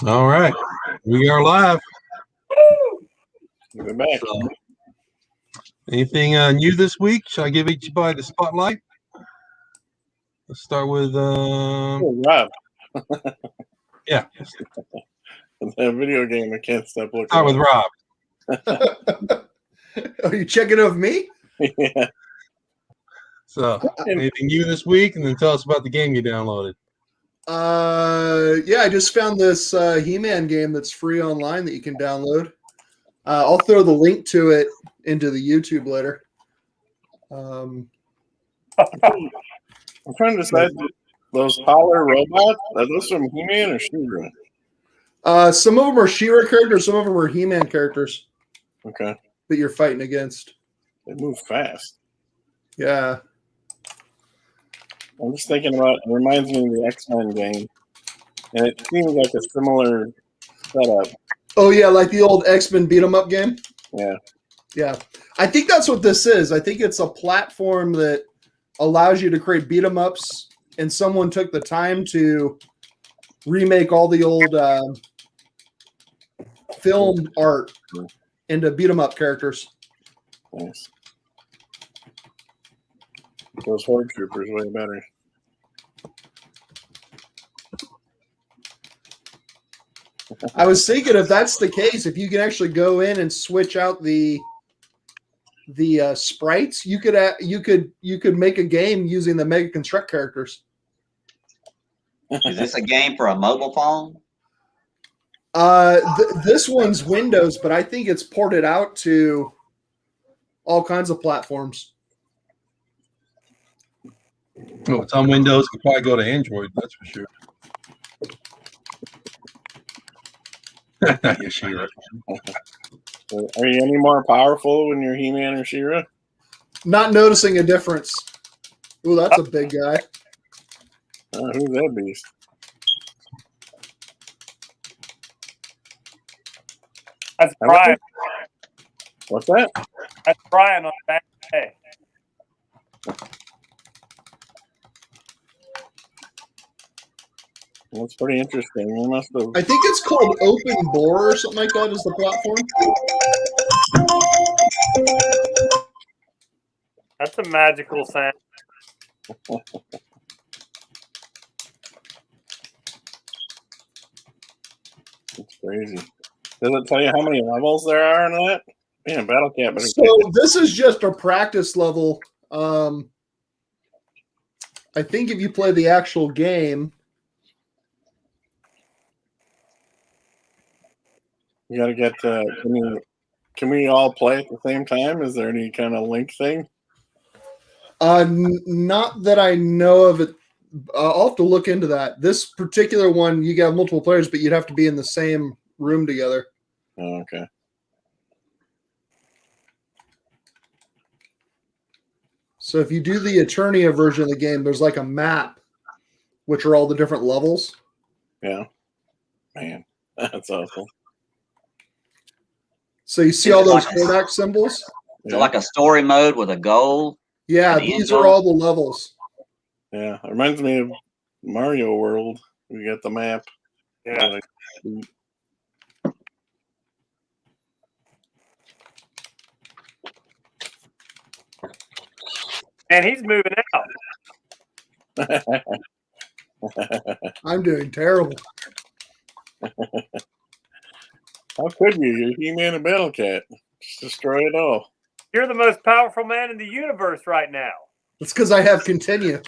All right, we are live. We're back. So, anything new this week? Shall I give each body the spotlight? Let's start with Rob. Yeah. That video game, I can't stop looking. Start with Rob. Are you checking of me? Yeah. So, anything new this week, and then tell us about the game you downloaded. Yeah, I just found this He-Man game that's free online that you can download. I'll throw the link to it into the YouTube later. I'm trying to decide those taller robots, are those from He-Man or She-Ra? Some of them are She-Ra characters, some of them are He-Man characters. Okay. That you're fighting against. They move fast. Yeah. I'm just thinking about, it reminds me of the X-Men game. And it seems like a similar setup. Oh, yeah, like the old X-Men beat-em-up game? Yeah. Yeah. I think that's what this is. I think it's a platform that allows you to create beat-em-ups, and someone took the time to remake all the old film art into beat-em-up characters. Nice. Those Horde Troopers way better. I was thinking if that's the case, if you can actually go in and switch out the sprites, you could make a game using the Mega Construct characters. Is this a game for a mobile phone? This one's Windows, but I think it's ported out to all kinds of platforms. Oh, it's on Windows. Could probably go to Android. That's for sure. Yeah, She-Ra. Are you any more powerful when you're He-Man or She-Ra? Not noticing a difference. Ooh, that's a big guy. Who's that beast? That's Brian. What's that? That's Brian on that day. That's pretty interesting. You must have. I think it's called Open Bore or something like that is the platform. That's a magical sound. It's crazy. Does it tell you how many levels there are in that? Man, Battle Cat. So this is just a practice level. I think if you play the actual game, you got to get. Can we all play at the same time? Is there any kind of link thing? not that I know of it. I'll have to look into that. This particular one, you got multiple players, but you'd have to be in the same room together. Oh, okay. So if you do the Eternia version of the game, there's like a map, which are all the different levels. Yeah. Man, that's awesome. So you see all those Kodak symbols? Is it like a story mode with a goal? Yeah, And the these end are goal? all the levels. Yeah, it reminds me of Mario World. We got the map. Yeah. And he's moving out. I'm doing terrible. How could you? You're He-Man and Battle Cat. Just destroy it all. You're the most powerful man in the universe right now. It's because I have continue.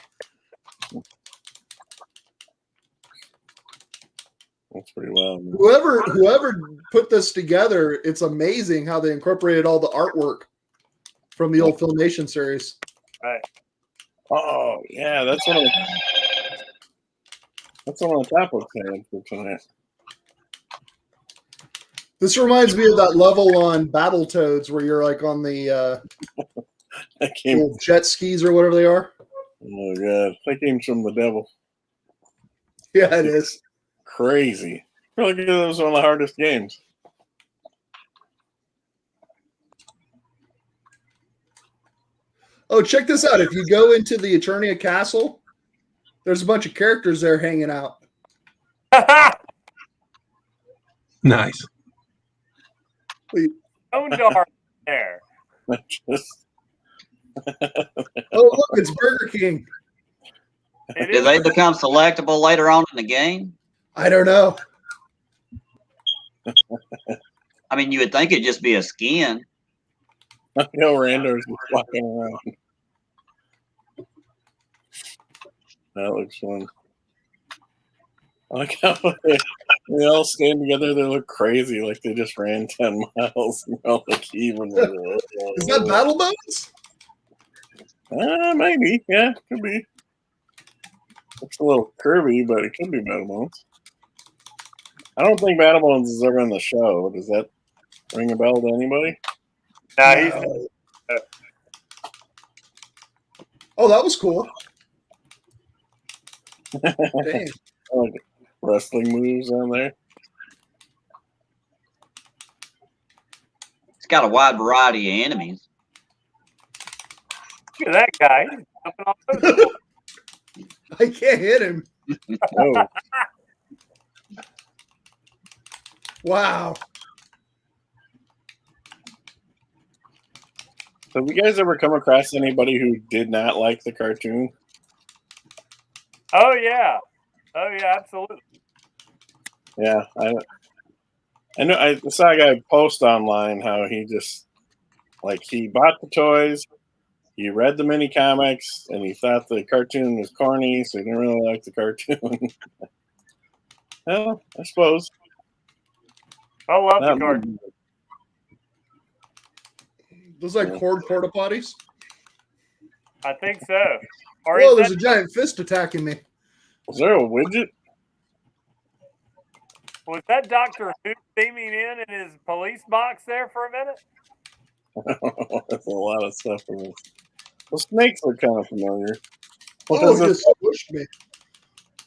That's pretty wild. Man. Whoever put this together, it's amazing how they incorporated all the artwork from the old Filmation series. Right. Oh, yeah, that's one of the topics I had for tonight. This reminds me of that level on Battletoads where you're like on the little jet skis or whatever they are. Oh, God. That game's from the devil. Yeah, it is. Crazy. Really good. It was one of the hardest games. Oh, check this out. If you go into the Eternia Castle, there's a bunch of characters there hanging out. Nice. Own jar there. Just, Oh, look, it's Burger King. It Do is. they become selectable later on in the game? I don't know. I mean, you would think it'd just be a skin. Rando's just walking around. That looks fun. I like how they all stand together. They look crazy, like they just ran 10 miles. And all like even. Is that Battle Bones? Maybe. Yeah, could be. It's a little curvy, but it could be Battle Bones. I don't think Battle Bones is ever in the show. Does that ring a bell to anybody? Nah, he's No. Oh, that was cool. Dang. Like wrestling moves on there. It's got a wide variety of enemies. look at that guy. He's jumping all over the place. I can't hit him. Oh, Wow. so have you guys ever come across anybody who did not like the cartoon? Oh yeah. Oh yeah, absolutely. Yeah, I know. I saw a guy post online how he just he bought the toys, he read the mini comics, and he thought the cartoon was corny, so he didn't really like the cartoon. Well, I suppose. I love Not the card. me. Those like cord porta potties. I think so. Or Whoa, is there's that, a giant fist attacking me. Is there a widget? was that Doctor Who theming in his police box there for a minute? That's a lot of stuff in this. Well, snakes are kind of familiar. What Oh, is it it? just pushed me. I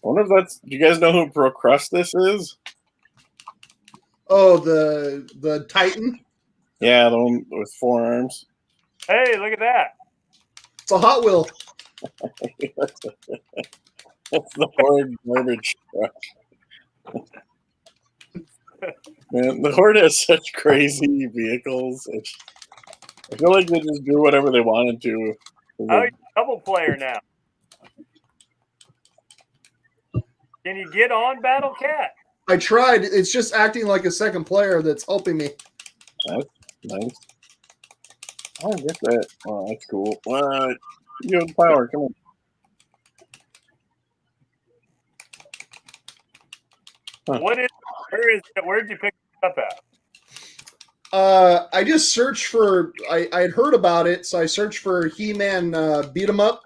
wonder if that's. Do you guys know who Procrustes is? Oh, the Titan. Yeah, the one with 4 arms. Hey, look at that. It's a Hot Wheel. That's the Horde garbage truck. Man, the Horde has such crazy vehicles. I feel like they just do whatever they wanted to. Oh, you're a double player now. Can you get on Battle Cat? I tried. It's just acting like a second player that's helping me. Nice. Oh, I get that. Oh, that's cool. What? You have power. Come on. Huh. What is? Where is it? Where'd you pick it up at? I just searched for. I had heard about it, so I searched for He-Man beat 'em up,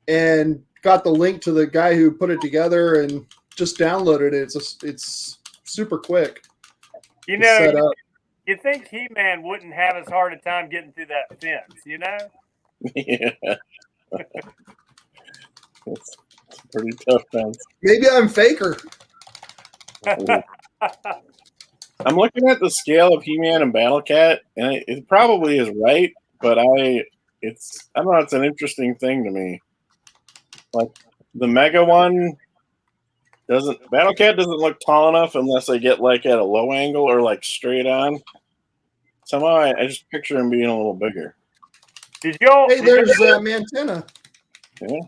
and got the link to the guy who put it together, and just downloaded it. It's super quick. You to set know, up. you think He-Man wouldn't have as hard a time getting through that fence, you know? Yeah. It's a pretty tough fence. Maybe I'm faker. I'm looking at the scale of He-Man and Battle Cat, and it probably is right, but I don't know, it's an interesting thing to me. Like the Mega one Battle Cat doesn't look tall enough unless I get like at a low angle or like straight on. Somehow I just picture him being a little bigger. Did y'all? Hey, did there's y'all- Mantenna. Yeah.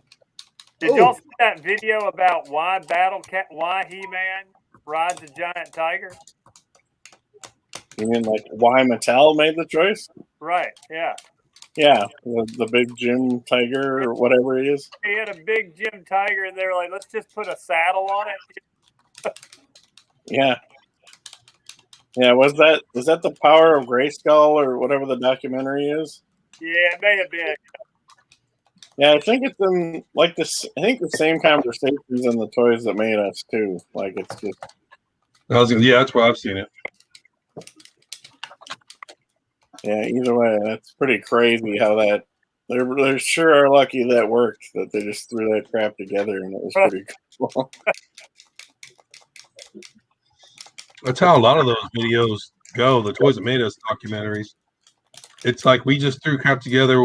Did y'all see that video about why why He-Man rides a giant tiger? You mean like why Mattel made the choice? Right. Yeah. Yeah, the big Jim Tiger or whatever he is. He had a big Jim Tiger, and they're like, let's just put a saddle on it. Yeah. Yeah, was that the Power of Grayskull or whatever the documentary is? Yeah, it may have been. Yeah, I think it's in like this. I think the same conversations in the Toys That Made Us too. Like it's just Yeah, that's where I've seen it. yeah. Either way, that's pretty crazy how that they sure are lucky that worked. That they just threw that crap together and it was pretty cool. That's how a lot of those videos go. The Toys That Made Us documentaries. It's like we just threw crap together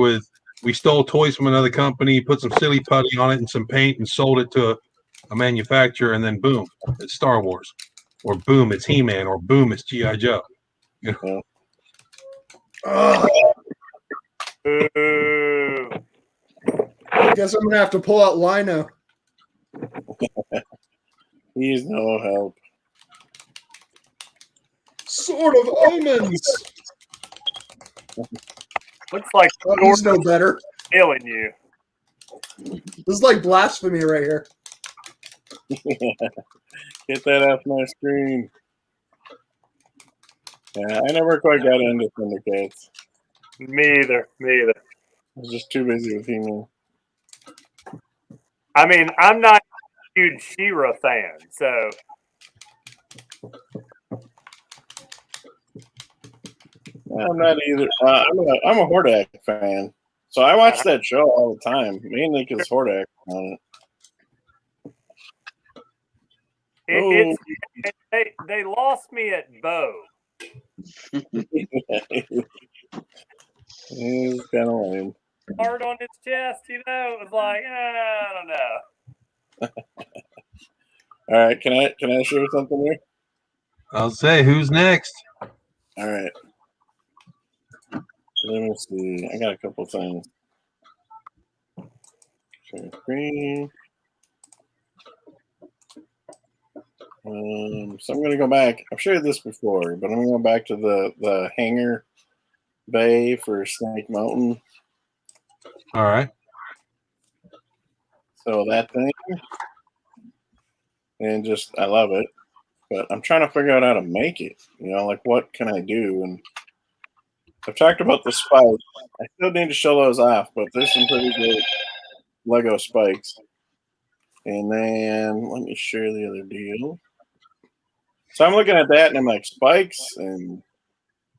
we stole toys from another company, put some silly putty on it and some paint and sold it to a manufacturer, and then boom, it's Star Wars. or boom, it's He-Man, or boom, it's G.I. Joe. Ugh, Ooh. I guess I'm gonna have to pull out Lino. He's no help. Sword of Omens. Looks like Oh, he's no better. killing you. This is like blasphemy right here. Get that off my screen. Yeah, I never quite got into Thundercats. Me either. Me either. I was just too busy with He-Man. I mean, I'm not a huge She-Ra fan, so I'm not either. I'm a Hordak fan, so I watch that show all the time, mainly because Hordak on it. they lost me at Bo. He's kind of lame. Hard on his chest, you know. It was like, I don't know. All right, can I share something here? I'll say, who's next? All right. Let me see. I got a couple things. Share screen. So I'm gonna go back. I've shared this before, but I'm gonna go back to the hangar bay for Snake Mountain. All right. So that thing, and just I love it, but I'm trying to figure out how to make it. You know, like what can I do? And I've talked about the spikes. I still need to show those off, but there's some pretty good Lego spikes. And then let me share the other deal. So I'm looking at that, and I'm like spikes and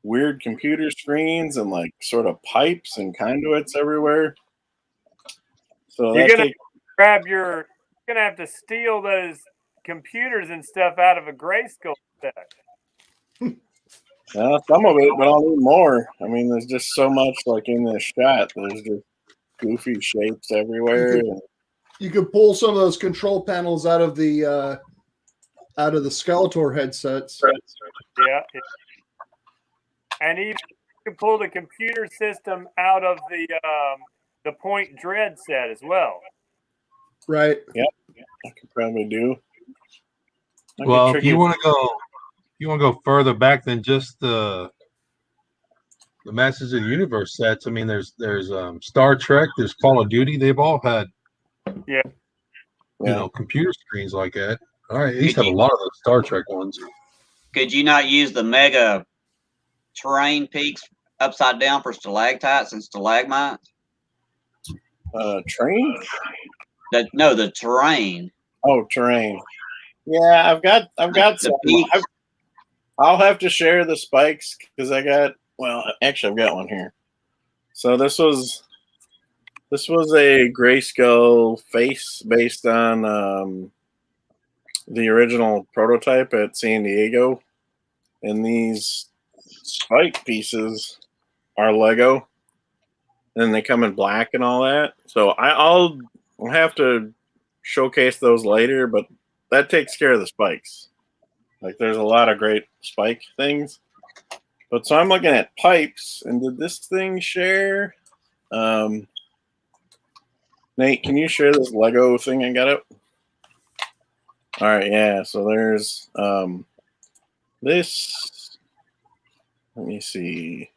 weird computer screens and like sort of pipes and conduits everywhere. So You're that gonna grab you're gonna have to steal those computers and stuff out of a Grayskull set. some of it, but I'll need more. I mean, there's just so much like in this shot. There's just goofy shapes everywhere. You could pull some of those control panels out of the Skeletor headsets. Yeah. And even you can pull the computer system out of the Point Dread set as well. Right. Yep, I could probably do. Well, if you want to go further back than just the Masters of the Universe sets. I mean, there's Star Trek, there's Call of Duty. They've all had Yeah. you know, computer screens like that. I used to have a lot of those Star Trek ones. Could you not use the mega terrain peaks upside down for stalactites and stalagmites? Train? The terrain. Oh, terrain. Yeah, I've got some. I'll have to share the spikes because I got. Well, actually, I've got one here. So this was a Grayskull face based on the original prototype at San Diego, and these spike pieces are Lego, and they come in black and all that. So I'll have to showcase those later, but that takes care of the spikes. Like there's a lot of great spike things. But so I'm looking at pipes, and did this thing share? Nate, can you share this Lego thing I got up? All right, yeah. So there's this. Let me see.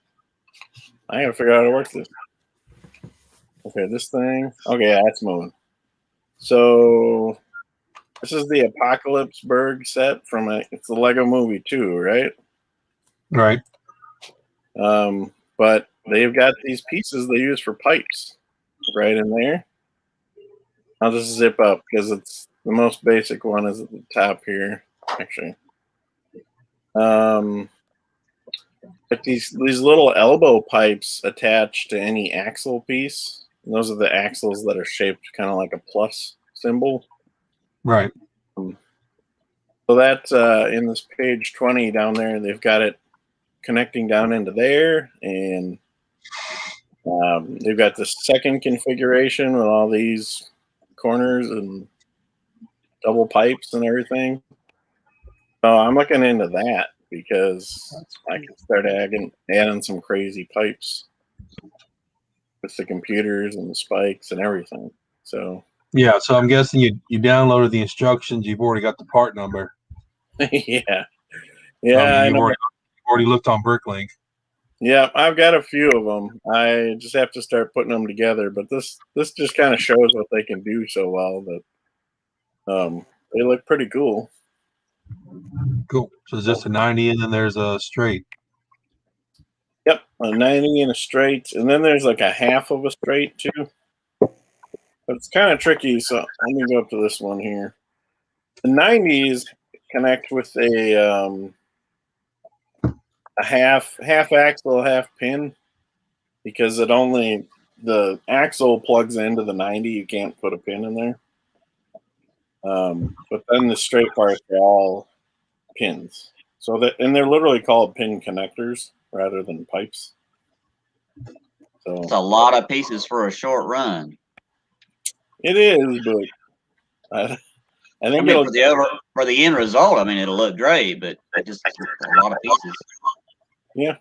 I gotta figure out how to work this. Okay, this thing. Okay, yeah, that's moving. So this is the Apocalypseburg set from it's the Lego Movie 2, right? Right. But they've got these pieces they use for pipes right in there. I'll just zip up because it's the most basic one is at the top here, actually. But these little elbow pipes attached to any axle piece. And those are the axles that are shaped kind of like a plus symbol. Right. So that in this page 20 down there, they've got it connecting down into there, and they've got the second configuration with all these corners and double pipes and everything. So I'm looking into that because I can start adding some crazy pipes with the computers and the spikes and everything. So Yeah, so I'm guessing you downloaded the instructions. You've already got the part number. yeah, You've already looked on Bricklink. Yeah, I've got a few of them. I just have to start putting them together. But this just kind of shows what they can do so well that they look pretty cool. Cool. So it's just a 90, and then there's a straight. Yep, a 90 and a straight, and then there's like a half of a straight too. But it's kind of tricky. So let me go up to this one here. The 90s connect with a half axle, half pin, because the axle plugs into the 90. You can't put a pin in there. But then the straight parts are all pins. And they're literally called pin connectors rather than pipes. So it's a lot of pieces for a short run. It is, but I think for the end result, I mean, it'll look great, but just a lot of pieces. Yeah.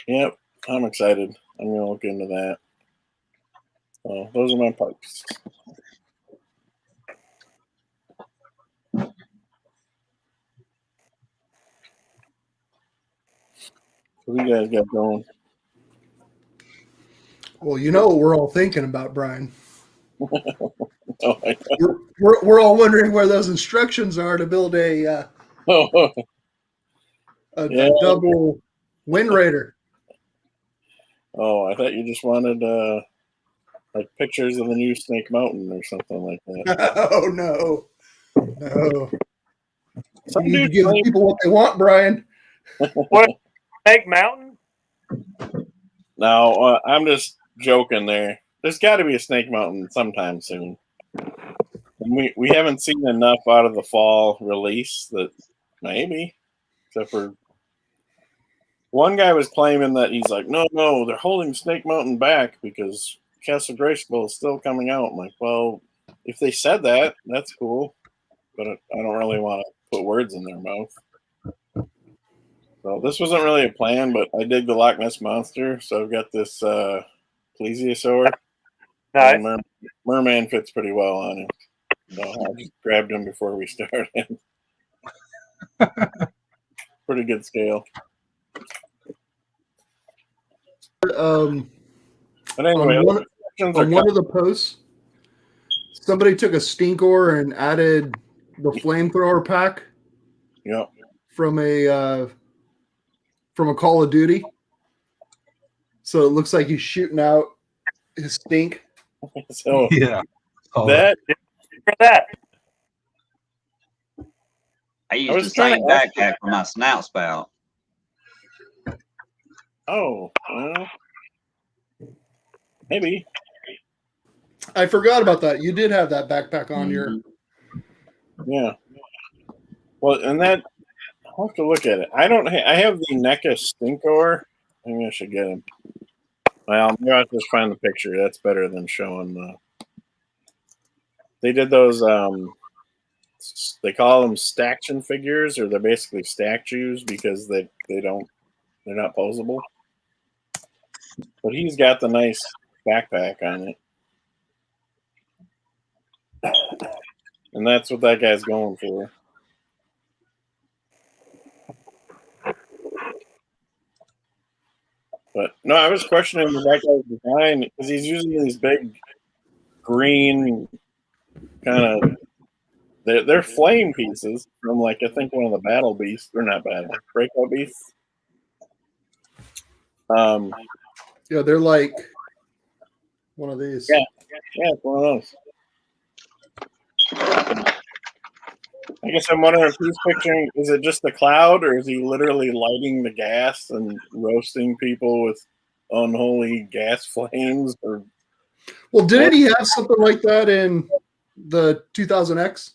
Yep. I'm excited. I'm gonna look into that. So those are my pipes. What do you guys got going? Well, you know what we're all thinking about, Brian. Oh, We're all wondering where those instructions are to build a double Wind Raider. Oh, I thought you just wanted like pictures of the new Snake Mountain or something like that. Oh no. Some You need to dude give claimed- people what they want, Brian. What, Snake Mountain? No, I'm just joking there. There's got to be a Snake Mountain sometime soon. And we haven't seen enough out of the fall release that maybe, except for one guy was claiming that he's like, no, they're holding Snake Mountain back because Castle Grayskull is still coming out. I'm like, well, if they said that, that's cool, but I don't really want to put words in their mouth. So this wasn't really a plan, but I dig the Loch Ness Monster, so I've got this plesiosaur. Nice. Merman fits pretty well on him. So I just grabbed him before we started. Pretty good scale. But anyway, on one of the posts, somebody took a Stinkor and added the flamethrower pack. Yep. From a Call of Duty. So it looks like he's shooting out his stink. So yeah. That I used the same backpack for my snout spout. Oh, well, maybe. I forgot about that. You did have that backpack on your. Yeah. Well, and that I'll have to look at it. I don't. I have the NECA Stinkor. Maybe I should get him. Well, maybe I'll just find the picture. That's better than showing the. They did those. They call them staction figures, or they're basically statues because they're not posable. But he's got the nice backpack on it, and that's what that guy's going for. But no, I was questioning that guy's design because he's using these big green kind of. They're flame pieces from I think one of the battle beasts. They're not battle breakout beasts. Yeah, they're like one of these. Yeah, it's one of those. I guess I'm wondering if he's picturing, is it just the cloud, or is he literally lighting the gas and roasting people with unholy gas flames? Or well, didn't he have something like that in the 2000X?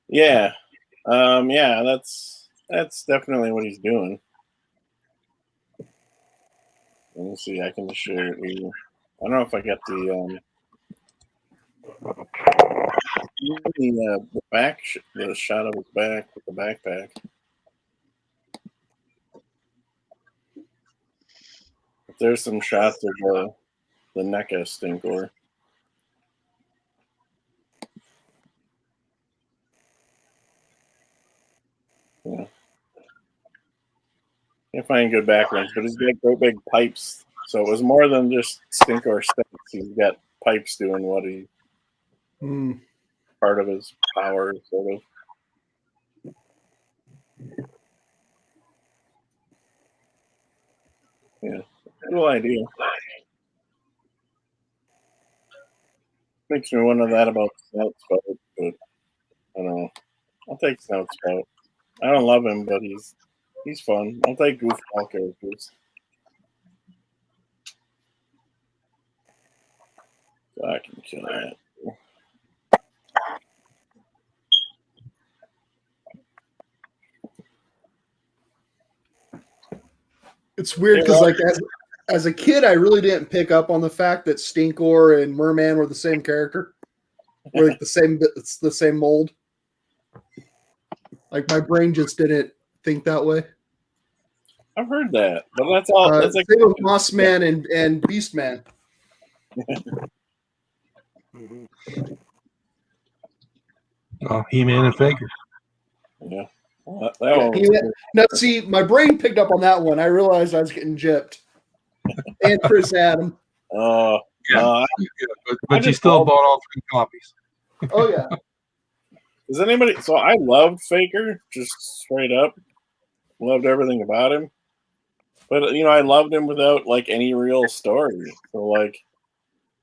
Yeah, yeah, that's definitely what he's doing. Let me see. I can share it with you. I don't know if I got the. the back, the shot of his back with the backpack. There's some shots of the NECA Stinkor. Yeah. Can't find good backgrounds, but he's got great big pipes. So it was more than just Stinkor stakes. He's got pipes doing what he part of his power, sort of. Yeah, cool idea. Makes me wonder that about Snout Spout, but I don't know. I'll take Snout Spout. I don't love him, but he's fun. I'll take goofball characters. So I can kill that. It's weird because, like, as a kid, I really didn't pick up on the fact that Stinkor and Merman were the same character, or like it's the same mold. Like, my brain just didn't think that way. I've heard that, but that's all. That's like same with Mossman and Beastman. Oh, He-Man and Faker. Yeah. Well, that Now, see, my brain picked up on that one. I realized I was getting gypped. And Chris Adam. Oh, but you still bought all 3 copies. Oh, yeah. Does anybody? So I loved Faker, just straight up. Loved everything about him. But, I loved him without, like, any real story. So, like,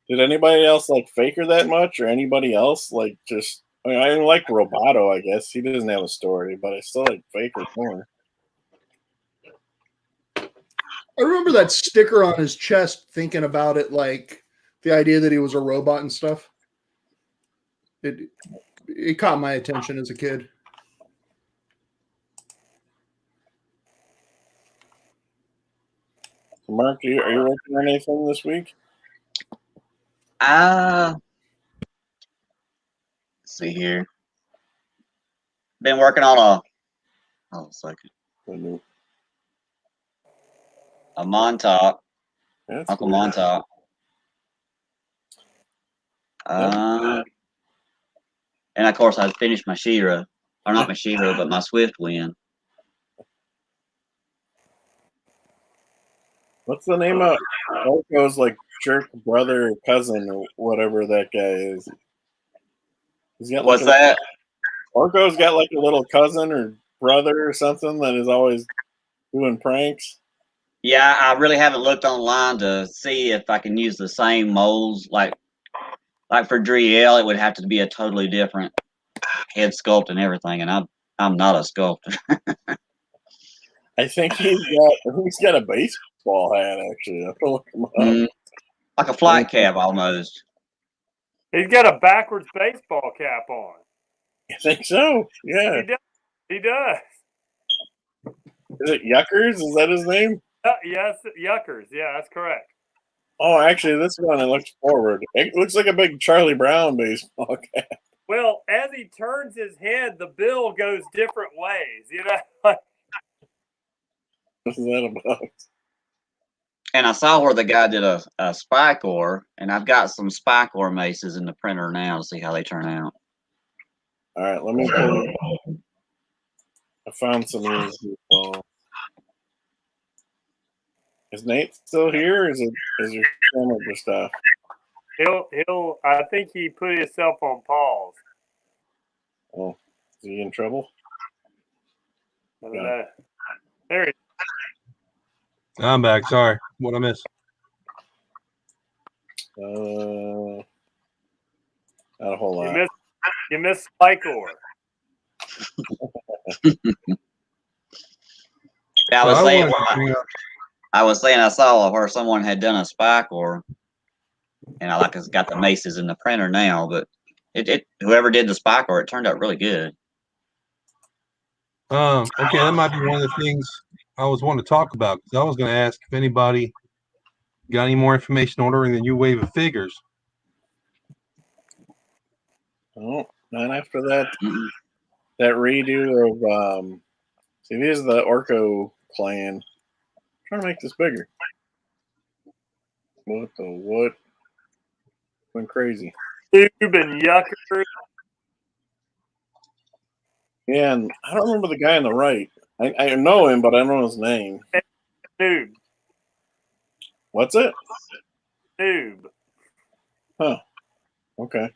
did anybody else like Faker that much, or anybody else like just? I mean, I like Roboto. I guess he doesn't have a story, but I still like Faker more. I remember that sticker on his chest, thinking about it, like the idea that he was a robot and stuff. It caught my attention as a kid. Mark, are you working on anything this week? Let's see here. Been working on a Montauk. Uncle cool. Montauk. And of course I finished my She-Ra. Or not my She-Ra, but my Swift Wind. What's the name of Orko's like jerk brother or cousin or whatever that guy is? He's got What's that? Orko's got like a little cousin or brother or something that is always doing pranks. Yeah, I really haven't looked online to see if I can use the same molds. Like for Driel, it would have to be a totally different head sculpt and everything, and I'm not a sculptor. I think he's got a baseball hat actually. I have to look him up. Like a flight cap almost. He's got a backwards baseball cap on. I think so. Yeah. He does. Is it Yuckers? Is that his name? Yes, Yuckers. Yeah, that's correct. Oh, actually, this one, it looks forward. It looks like a big Charlie Brown baseball cap. Well, as he turns his head, the bill goes different ways. You know? What's that about? And I saw where the guy did a spike ore, and I've got some spike ore maces in the printer now to see how they turn out. All right, let me pull. I found some of these people. Is Nate still here? Or is your camera just off? He'll. I think he put himself on pause. Oh, is he in trouble? There he is. I'm back. Sorry, what I missed? Not a whole lot. You missed spike ore. Yeah, I was saying I saw where someone had done a spike ore, and I got the maces in the printer now. But whoever did the spike ore, it turned out really good. Okay, that might be one of the things I was wanting to talk about, because I was going to ask if anybody got any more information ordering the new wave of figures. Oh, Not after that. That redo of see, this is the Orco clan. I'm trying to make this bigger. What the what? Went crazy. Tube and Yucker. Yeah, and I don't remember the guy on the right. I know him, but I don't know his name. Noob. What's it? Noob. Huh. Okay.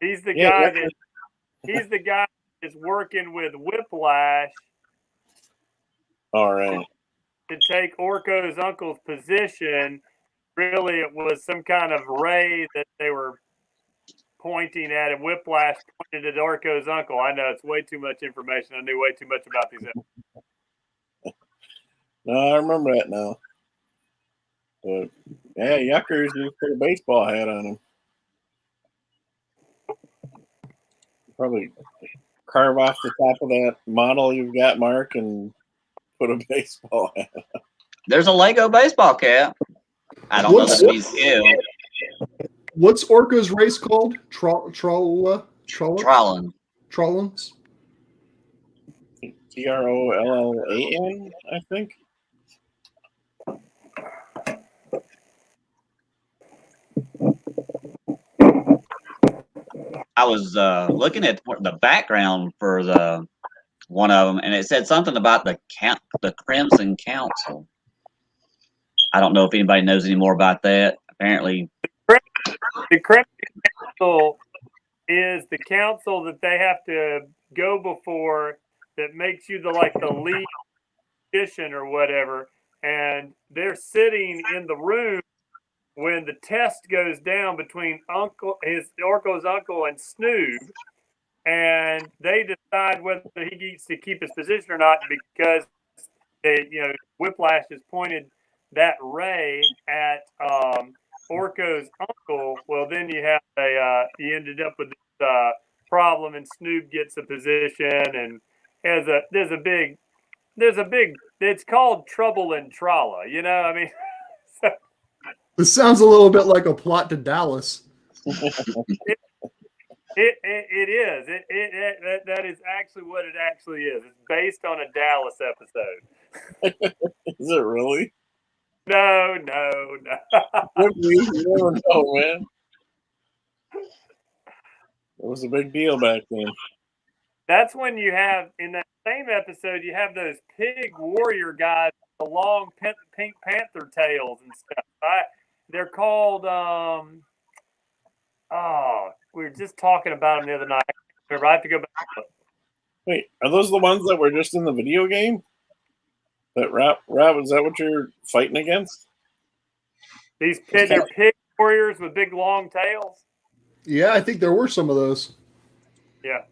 He's the Yeah, guy Yucker. he's the guy that's working with Whiplash All right. to take Orko's uncle's position. Really, it was some kind of ray that they were pointing at, and Whiplash pointed at Orko's uncle. I know it's way too much information. I knew way too much about these. No, I remember that now. But yeah, Yuckers just put a baseball hat on him. Probably carve off the top of that model you've got, Mark, and put a baseball hat. There's a Lego baseball cap. I don't know that it means skill. What's Orca's race called? Trollans? Trollan, I think. I was looking at the background for the one of them, and it said something about the Crimson Council. I don't know if anybody knows any more about that. Apparently, The Crimson Council is the council that they have to go before that makes you the lead magician or whatever, and they're sitting in the room when the test goes down between Orko's uncle and Snoob, and they decide whether he needs to keep his position or not because Whiplash has pointed that ray at Orko's uncle. Well, then you have you ended up with this problem, and Snoob gets a position, and there's a big. It's called Trouble in Trolla. I mean. So, This sounds a little bit like a plot to Dallas. It is. That is actually what it actually is. It's based on a Dallas episode. Is it really? No. You never know, man. It was a big deal back then. That's when you have, in that same episode, you have those pig warrior guys with the long Pink Panther tails and stuff. They're called, we were just talking about them the other night. I have to go back. Wait, are those the ones that were just in the video game? Rob, is that what you're fighting against? They're pig warriors with big long tails. Yeah, I think there were some of those. Yeah.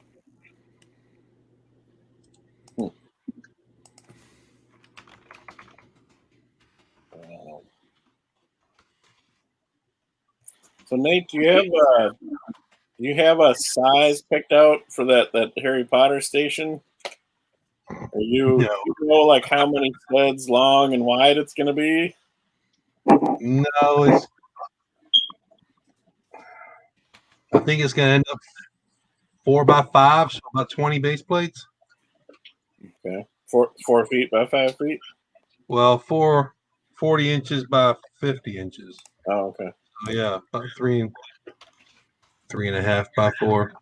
So Nate, do you have a size picked out for that Harry Potter station? Are you know like how many sleds long and wide it's going to be? No, I think it's going to end up 4x5, so about 20 base plates. Okay, 4 feet by 5 feet. Well, 40 inches by 50 inches. Oh, okay. So yeah, about 3.5 by 4.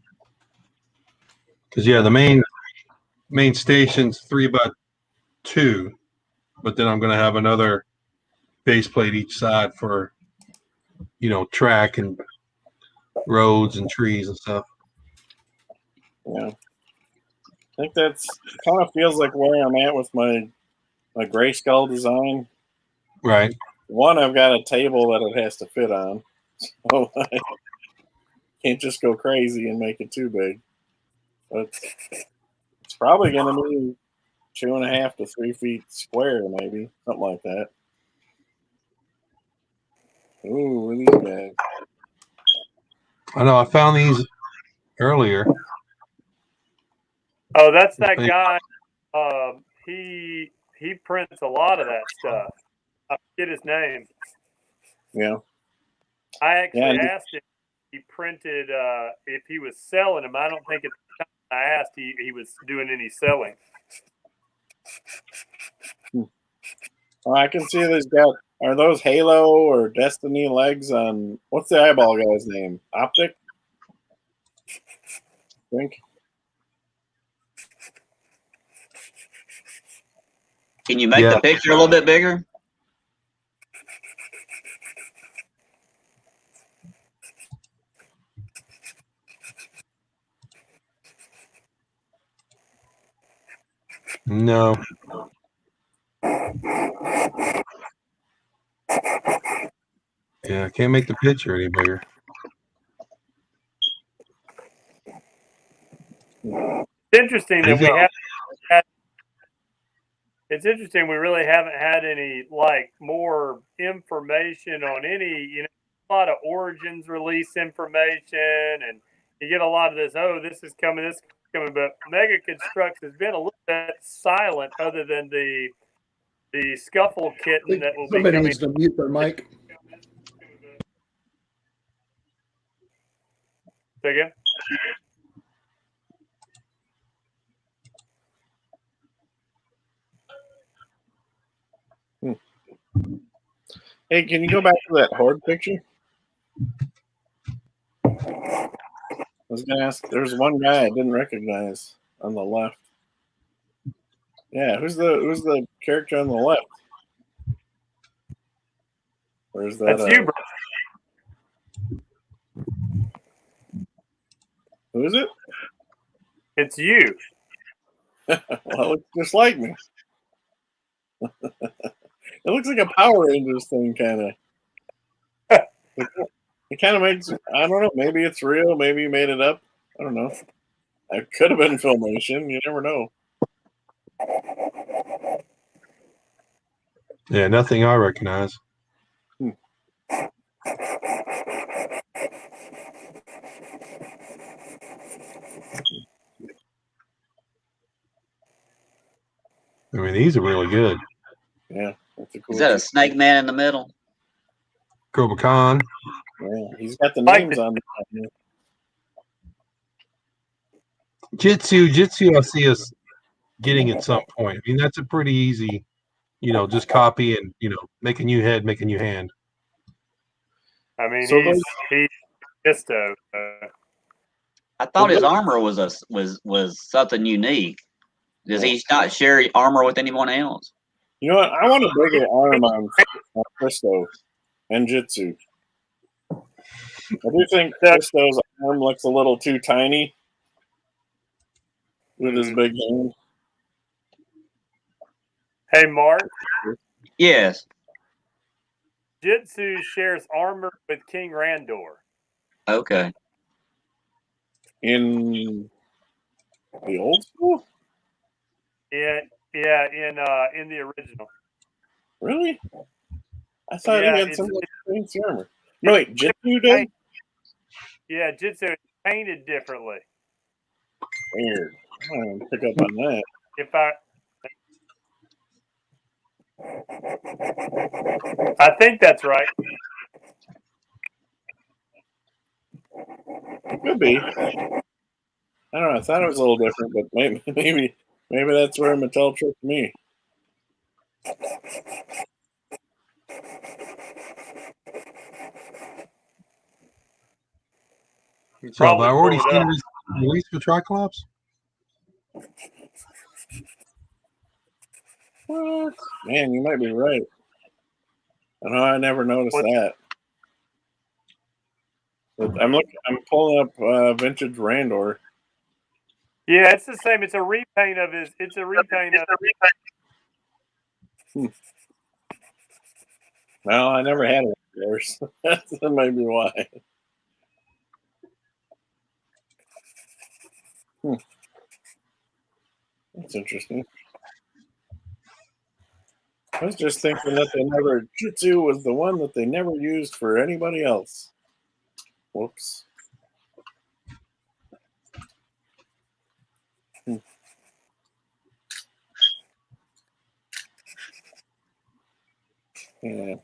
Because the main station's 3x2, but then I'm going to have another base plate each side for track and roads and trees and stuff. Yeah, I think that's kind of feels like where I'm at with my gray skull design. Right. One, I've got a table that it has to fit on, so I can't just go crazy and make it too big. But it's probably going to be 2.5 to 3 feet square, maybe something like that. Ooh, look at these bags. I know. I found these earlier. Oh, that's that guy. He prints a lot of that stuff. I forget his name. Yeah. I actually asked him he printed if he was selling them. I don't think at the time I asked he was doing any selling. Well, I can see there's got. Are those Halo or Destiny legs on? What's the eyeball guy's name? Optic. I think. Can you make the picture a little bit bigger? No. Yeah, I can't make the picture any bigger. It's interesting that we haven't had. It's interesting we really haven't had any like more information on any. A lot of Origins release information, and you get a lot of this. Oh, this is coming. This is coming. But Mega Construx has been a little bit silent, other than the Scuffle kitten that will be Somebody coming. needs to mute their mic. Say again? Hey, can you go back to that horde picture? I was gonna ask. There's one guy I didn't recognize on the left. Yeah, who's the character on the left? Where's that? That's you, bro. Who is it? It's you. Well, it looks just like me. It looks like a Power Rangers thing, kind of. It kind of makes. I don't know. Maybe it's real. Maybe you made it up. I don't know. It could have been Filmation. You never know. Yeah, nothing I recognize. I mean, these are really good. Yeah, that's a cool. Is that a snake man in the middle? Cobra Khan. Yeah, he's got the names on. Jitsu, I see us getting at some point. I mean, that's a pretty easy, just copy and, make a new head, make a new hand. I mean, So he's just a. I thought his armor was something unique. Does he not share armor with anyone else? You know what? I want to break an arm on Christo and Jitsu. I do think Christo's arm looks a little too tiny with his big hand. Hey, Mark. Yes. Jitsu shares armor with King Randor. Okay. In the old school? Yeah, in the original. Really? I thought he had some fancy armor. No, wait, Jitsu did? Yeah, Jitsu is painted differently. Weird. I'm going to pick up on that. I think that's right. It could be. I don't know. I thought it was a little different, but maybe that's where Mattel tricked me. So have I already seen release for Triclops? What? Man, you might be right. I know. I never noticed that. But I'm pulling up vintage Randor. Yeah, it's the same. It's a repaint of his. It's a repaint of. No, I never had it yours. That might be why. That's interesting. I was just thinking that Jitsu was the one that they never used for anybody else. Whoops. Yeah.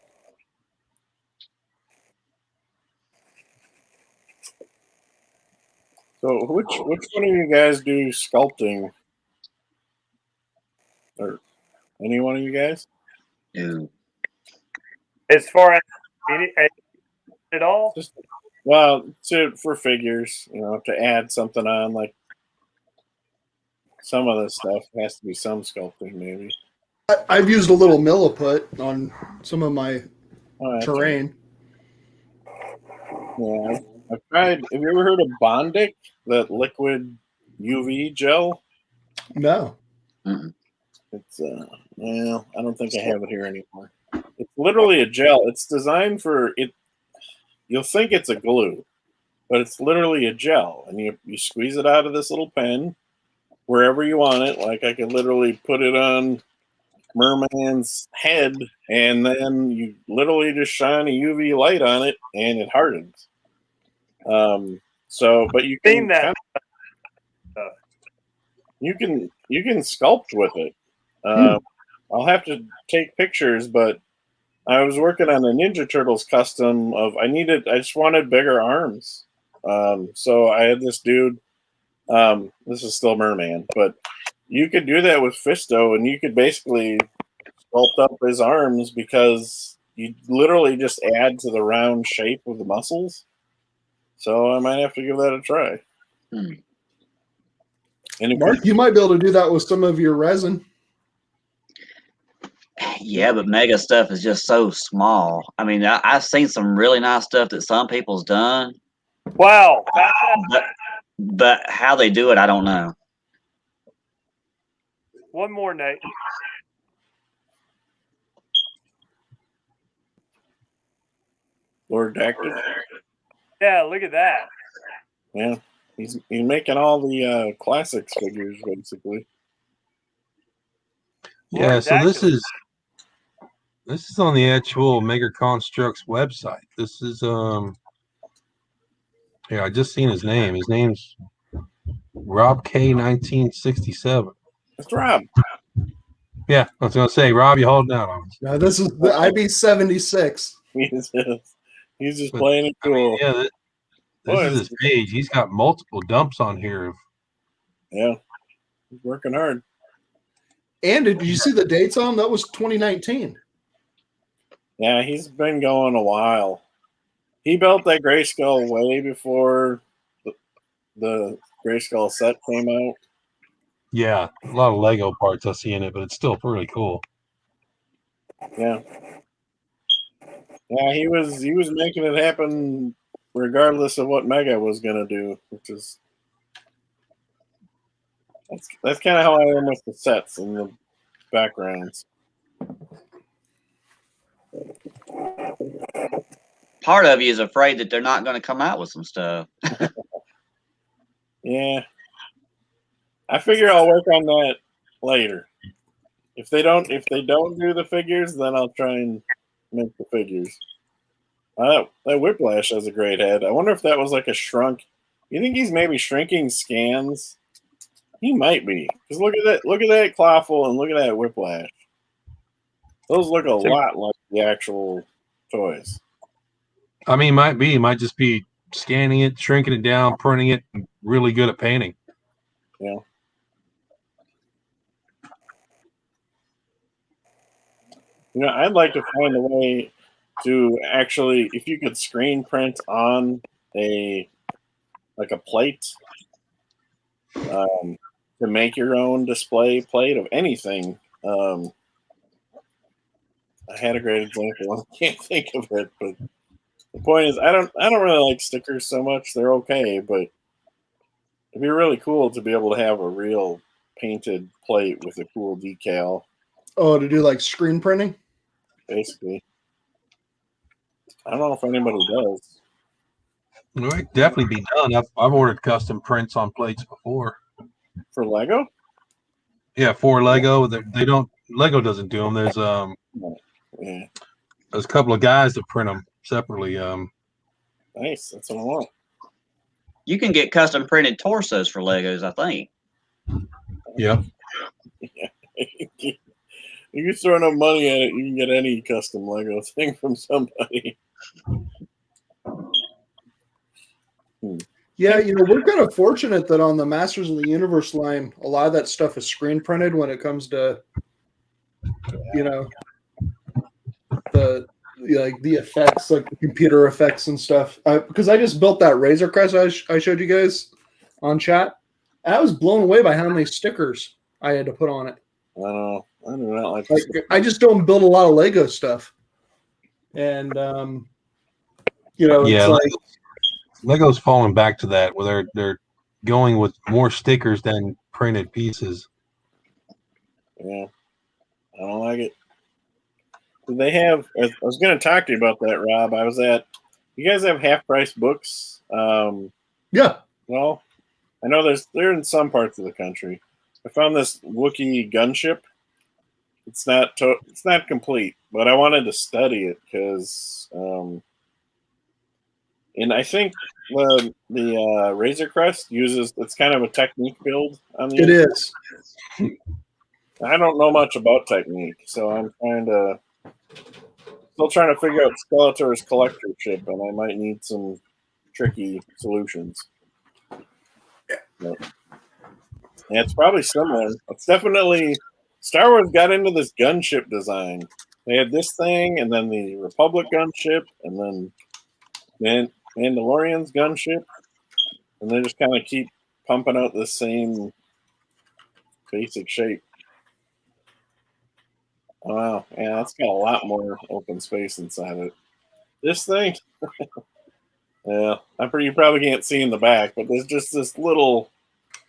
So which one of you guys do sculpting? Or any one of you guys? Ew. As far as at all? Just for figures, to add something on, like some of this stuff has to be some sculpting, maybe. I've used a little milliput on some of my terrain. Yeah, I've tried. Have you ever heard of Bondic, that liquid UV gel? No. Mm-mm. It's I don't think I have it here anymore. It's literally a gel. It's designed for it. You'll think it's a glue, but it's literally a gel, and you squeeze it out of this little pen wherever you want it. Like, I could literally put it on Merman's head, and then you literally just shine a UV light on it, and it hardens. But you can you can sculpt with it. I'll have to take pictures, but I was working on a Ninja Turtles custom I just wanted bigger arms. So I had this dude, this is still Merman, but you could do that with Fisto, and you could basically sculpt up his arms because you literally just add to the round shape of the muscles. So I might have to give that a try. And Mark, you might be able to do that with some of your resin. Yeah, but Mega stuff is just so small. I mean, I've seen some really nice stuff that some people's done. Wow. But how they do it, I don't know. One more, Nate. Lord Dactyl. Yeah, look at that. Yeah, he's making all the classics figures, basically. Yeah, so this is on the actual Mega Construx website. This is I just seen his name. His name's Rob K 1967. That's Rob. Yeah, I was gonna say, Rob, you holding out on us. No, this is the IB 76. He's just playing it cool. I mean, this is his page. He's got multiple dumps on here. Yeah, he's working hard. And did you see the dates on? That was 2019. Yeah, he's been going a while. He built that Grayskull way before the Grayskull set came out. Yeah, a lot of Lego parts I see in it, but it's still pretty cool. Yeah. Yeah, he was making it happen regardless of what Mega was gonna do, which is that's kind of how I am with the sets and the backgrounds. Part of you is afraid that they're not going to come out with some stuff. Yeah, I figure I'll work on that later. If they don't do the figures, then I'll try and make the figures. That Whiplash has a great head. I wonder if that was like a shrunk. You think he's maybe shrinking scans? He might be, because look at that Clawful and look at that Whiplash. Those look a lot like the actual toys. I mean, he might just be scanning it, shrinking it down, printing it, and really good at painting. Yeah. I'd like to find a way to actually, if you could screen print on a plate, to make your own display plate of anything. I had a great example. I can't think of it, but the point is, I don't really like stickers so much. They're okay, but it'd be really cool to be able to have a real painted plate with a cool decal. Oh, to do like screen printing? Basically. I don't know if anybody does. It would definitely be done. I've ordered custom prints on plates before. For Lego? Yeah, for Lego. They don't. Lego doesn't do them. There's Yeah. There's a couple of guys that print them separately. Nice. That's what I want. You can get custom printed torsos for Legos, I think. Yeah. You can throw enough money at it, you can get any custom Lego thing from somebody. Yeah, we're kind of fortunate that on the Masters of the Universe line, a lot of that stuff is screen printed when it comes to, the effects, like the computer effects and stuff. Because I just built that Razor Crest I showed you guys on chat. And I was blown away by how many stickers I had to put on it. I don't know. I do not like I just don't build a lot of Lego stuff. And, it's like Lego's falling back to that where they're going with more stickers than printed pieces. Yeah, I don't like it. They have. I was going to talk to you about that, Rob. You guys have half price books. Yeah. Well, I know they're in some parts of the country. I found this Wookiee gunship. It's not complete, but I wanted to study it because, and I think the Razor Crest it's kind of a technique build on the. It is. I don't know much about technique, so I'm still trying to figure out Skeletor's collector chip, and I might need some tricky solutions. But, yeah, it's probably similar. It's definitely Star Wars got into this gunship design. They had this thing, and then the Republic gunship, and then Mandalorian's gunship, and they just kind of keep pumping out the same basic shape. Wow, yeah, it's got a lot more open space inside it. This thing, yeah, you probably can't see in the back, but there's just this little,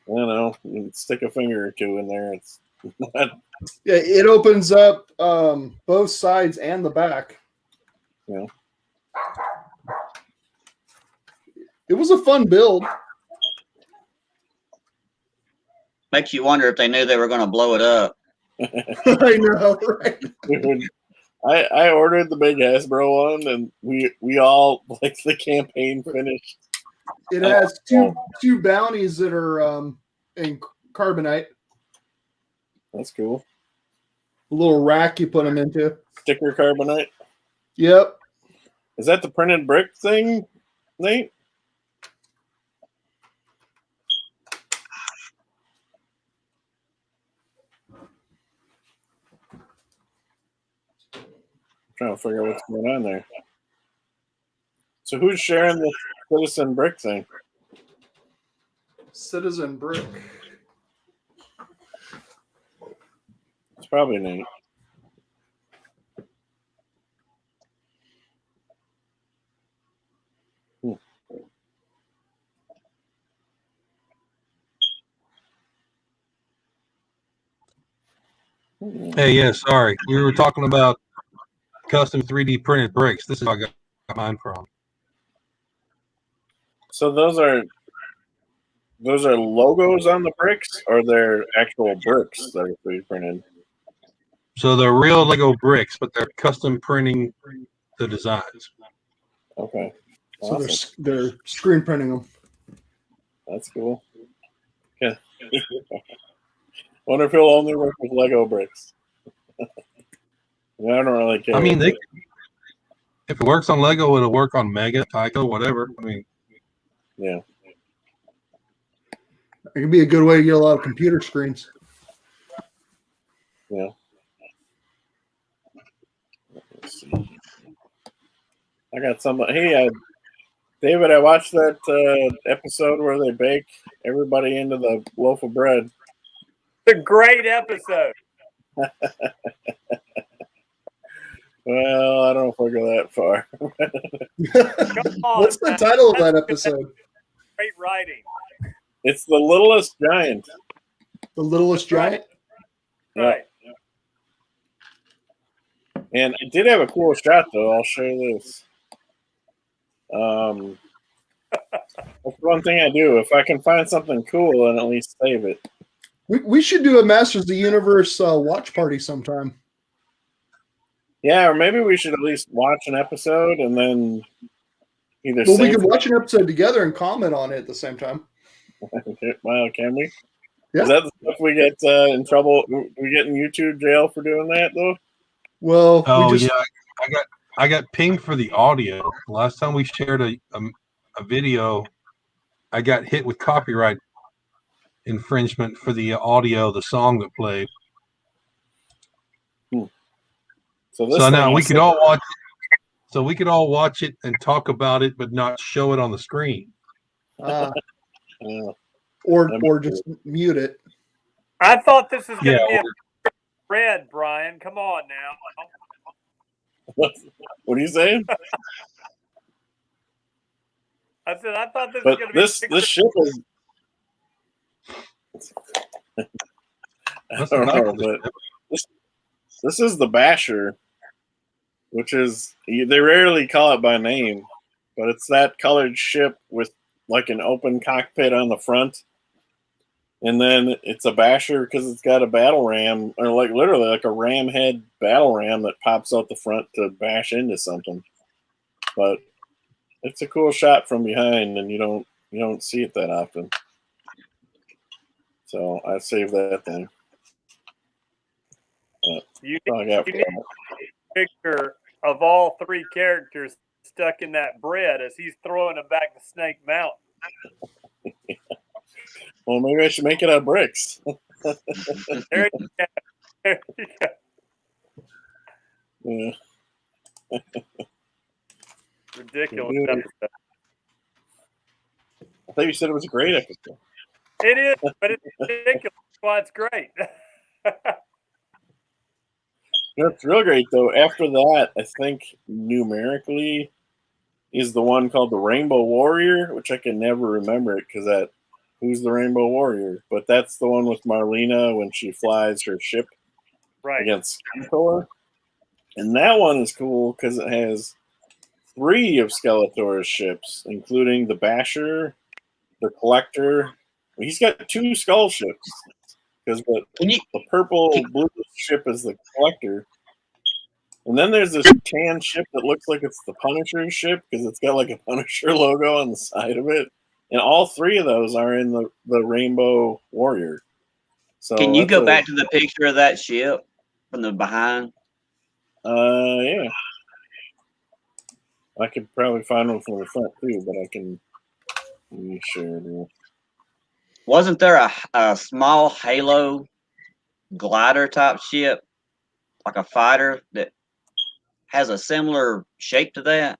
I don't know, you can stick a finger or two in there. It's not. Yeah, it opens up both sides and the back. Yeah. It was a fun build. Makes you wonder if they knew they were going to blow it up. I know, right? I ordered the big Hasbro one, and we all like the campaign finished. It has two bounties that are in carbonite. That's cool. A little rack you put them into. Sticker carbonite. Yep. Is that the printed brick thing, Nate? Trying to figure out what's going on there. So who's sharing the Citizen Brick thing? Citizen Brick. It's probably Nate. Hey, yeah, sorry. We were talking about custom 3D printed bricks. This is where I got mine from. So those are logos on the bricks, or they're actual bricks that are 3D printed? So they're real Lego bricks, but they're custom printing the designs. Okay. So Awesome. they're screen printing them. That's cool. Okay. Wonder if he'll only work with Lego bricks. I don't really care. I mean, if it works on Lego, it'll work on Mega, Tyco, whatever. I mean, yeah. It can be a good way to get a lot of computer screens. Yeah. Let's see. I got some. Hey, David, I watched that episode where they bake everybody into the loaf of bread. It's a great episode. Well, I don't know if I'll go that far. Come on, What's the title of that episode? Great writing. It's The Littlest Giant. The Littlest Giant? Right. And I did have a cool shot, though. I'll show you this. That's one thing I do. If I can find something cool, then at least save it. We should do a Masters of the Universe watch party sometime. Yeah, or maybe we should at least watch an episode and then either. Well, we could watch an episode together and comment on it at the same time. Well, can we? Yeah. Is that the stuff we get in trouble? We get in YouTube jail for doing that, though? Well, yeah, I got pinged for the audio. Last time we shared a video, I got hit with copyright infringement for the audio, the song that played. So now we could all watch it. So we could all watch it and talk about it, but not show it on the screen. or just cool. mute it. I thought this was going to Yeah, be a red, Brian. Come on now. What are you saying? I said I thought this But was going to be this ship is. I don't know, but this is the Basher, which is they rarely call it by name, but it's that colored ship with like an open cockpit on the front, and then it's a Basher because it's got a battle ram, or like literally like a ram head battle ram that pops out the front to bash into something. But it's a cool shot from behind, and you don't see it that often. So I saved that thing. You need a picture of all three characters stuck in that bread as he's throwing them back to Snake Mountain. Well, maybe I should make it out of bricks. There you go. There you go. Yeah. Ridiculous episode. I thought you said it was a great episode. It is, but it's ridiculous. Well, it's great. That's real great, though. After that, I think numerically is the one called the Rainbow Warrior, which I can never remember it because who's the Rainbow Warrior? But that's the one with Marlena when she flies her ship against Skeletor. And that one is cool because it has 3 of Skeletor's ships, including the Basher, the Collector. He's got 2 skull ships. Because the purple blue ship is the Collector. And then there's this tan ship that looks like it's the Punisher ship because it's got like a Punisher logo on the side of it. And all 3 of those are in the Rainbow Warrior. So can you go back to the picture of that ship from the behind? Yeah. I could probably find one from the front too, but I can share it. Wasn't there a small Halo glider type ship, like a fighter that has a similar shape to that?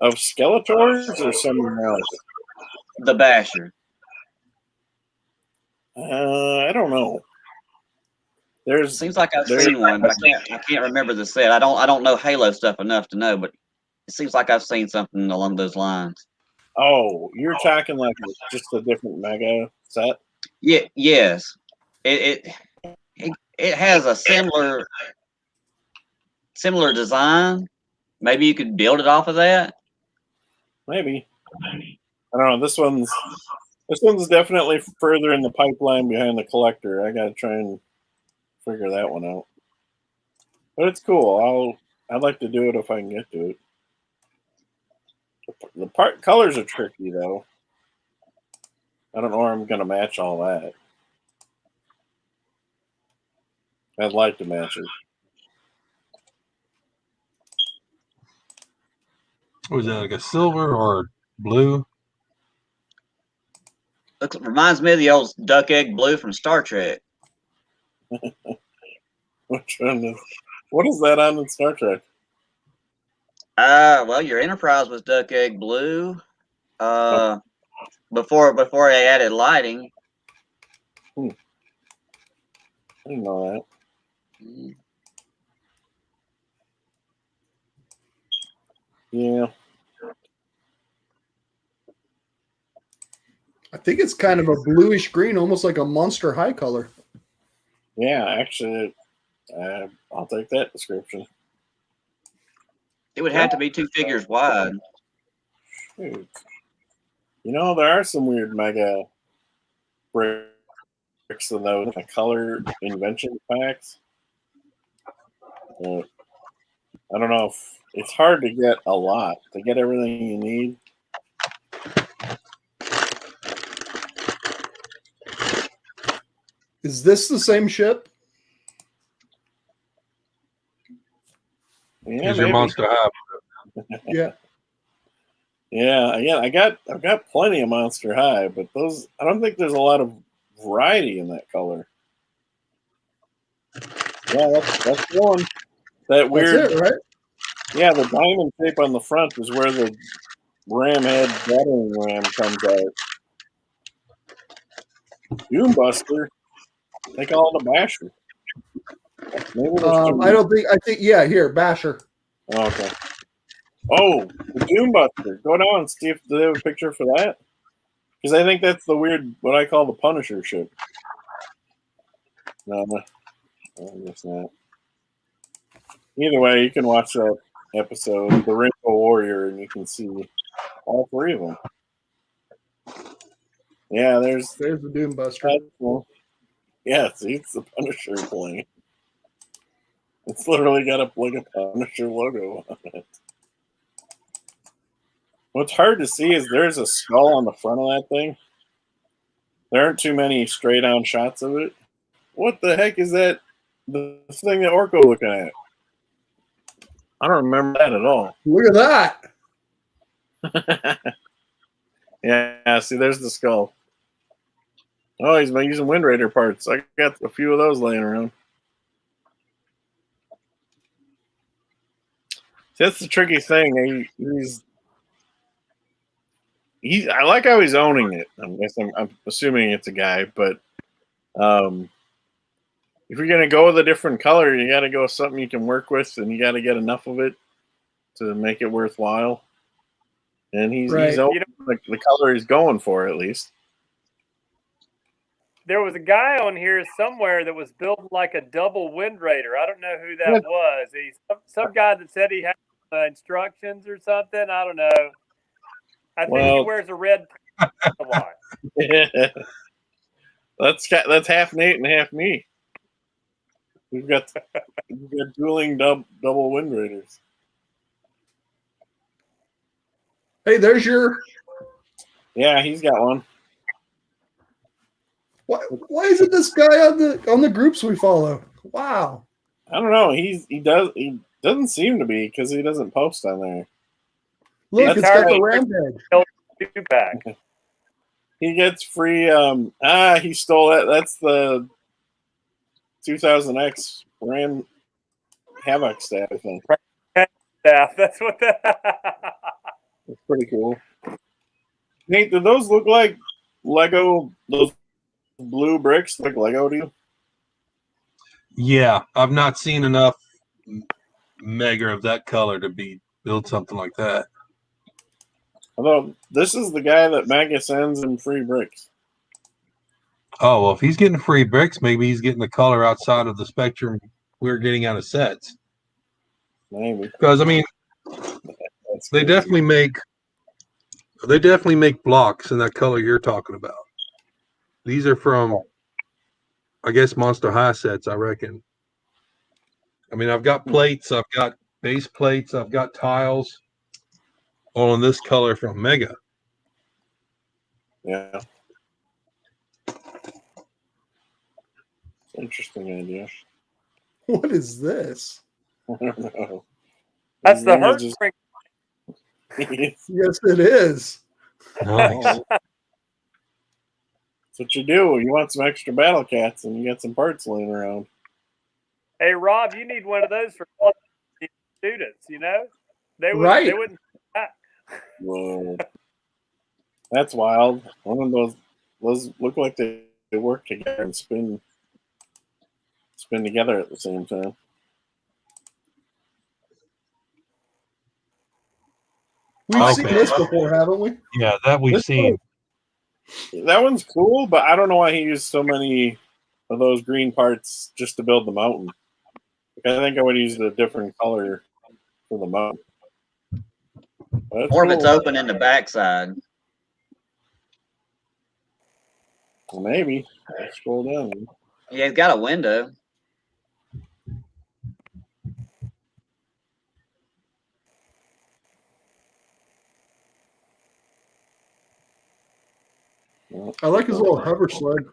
Of Skeletor's or someone else? The Basher. I don't know. Seems like I've seen one, but I can't remember the set. I don't know Halo stuff enough to know, but it seems like I've seen something along those lines. Oh, you're talking like just a different Mega set? Yeah, yes. It has a similar design. Maybe you could build it off of that. Maybe. I don't know. This one's definitely further in the pipeline behind the Collector. I gotta try and figure that one out. But it's cool. I'd like to do it if I can get to it. The colors are tricky though. I don't know where I'm gonna match all that. I'd like to match it. Was that like a silver or blue? Reminds me of the old duck egg blue from Star Trek. Which one is? What is that on in Star Trek? Well, your Enterprise was duck egg blue. Before they added lighting. I didn't know that. Yeah. I think it's kind of a bluish green, almost like a Monster High color. Yeah, actually, I'll take that description. It would have to be 2 figures wide. Shoot. You know, there are some weird Mega bricks in those color invention packs. I don't know if it's hard to get a lot to get everything you need. Is this the same ship? Yeah, Is your Monster High? Yeah. Yeah, I've got plenty of Monster High, but those I don't think there's a lot of variety in that color. Yeah, that's one. That weird, That's it, right? yeah, the diamond shape on the front is where the ram head battering ram comes out. Doombuster, they call it a basher. Maybe I don't think. I think yeah. Here, Basher. Oh, okay. Oh, the Doombuster. Go down and see if they have a picture for that. Because I think that's the weird, what I call the Punisher ship. No, I guess not. Either way, you can watch that episode, The Rainbow Warrior, and you can see all three of them. Yeah, there's the Doombuster. Yeah, see, it's the Punisher plane. It's literally got a Punisher logo on it. What's hard to see is there's a skull on the front of that thing. There aren't too many straight-on shots of it. What the heck is that? The thing that Orko looking at? I don't remember that at all. Look at that. Yeah, see, there's the skull. Oh, he's been using Wind Raider parts. I got a few of those laying around. See, that's the tricky thing. I like how he's owning it. I'm assuming it's a guy, but if you're gonna go with a different color, you got to go with something you can work with, and you got to get enough of it to make it worthwhile. And he's owning the color he's going for, at least. There was a guy on here somewhere that was building like a double Wind Raider. I don't know who that was. He's some guy that said he had instructions or something. I don't know. I think he wears a red a lot. Yeah. That's half Nate and half me. We've got dueling double Wind Raiders. Hey, there's your. Yeah, he's got one. Why isn't this guy on the groups we follow? Wow. I don't know. He doesn't seem to be because he doesn't post on there. Look, it's got the ram head. He gets free. He stole that. That's the 2000X Ram Havoc staff, I think. Staff. That's what that. That's pretty cool. Nate, do those look like Lego? Those blue bricks like Lego to you? Yeah, I've not seen enough Mega of that color to build something like that. Although this is the guy that Mega sends him free bricks. Oh, well, if he's getting free bricks, maybe he's getting the color outside of the spectrum we're getting out of sets. Maybe. Because, I mean, they definitely make blocks in that color you're talking about. These are from, I guess, Monster High sets, I reckon. I mean, I've got plates, I've got base plates, I've got tiles, all in this color from Mega. Yeah. Interesting idea. What is this? I don't know. That's the hurt spring. Yes, it is. Nice. That's what you do. You want some extra battle cats and you got some parts laying around. Hey, Rob, you need one of those for students, you know? They wouldn't. Whoa. That's wild. One of those look like they work together and spin together at the same time. We've seen this before, haven't we? Yeah, that we've seen. That one's cool, but I don't know why he used so many of those green parts just to build the mountain. I think I would use a different color for the mountain. Or if it's open in the backside. Well, maybe. Let's scroll down. Yeah, he's got a window. I like his little hover sled.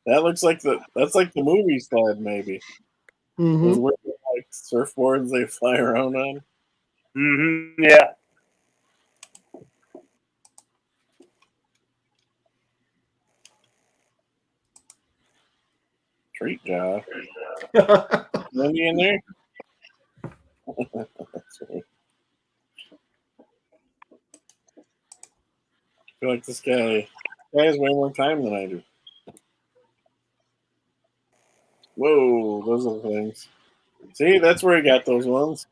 That's like the movie sled, maybe. Mm-hmm. Those like surfboards they fly around on. Yeah. Treat job. Wendy in there? That's right. I feel like this guy has way more time than I do. Whoa, those are the things. See, that's where he got those ones.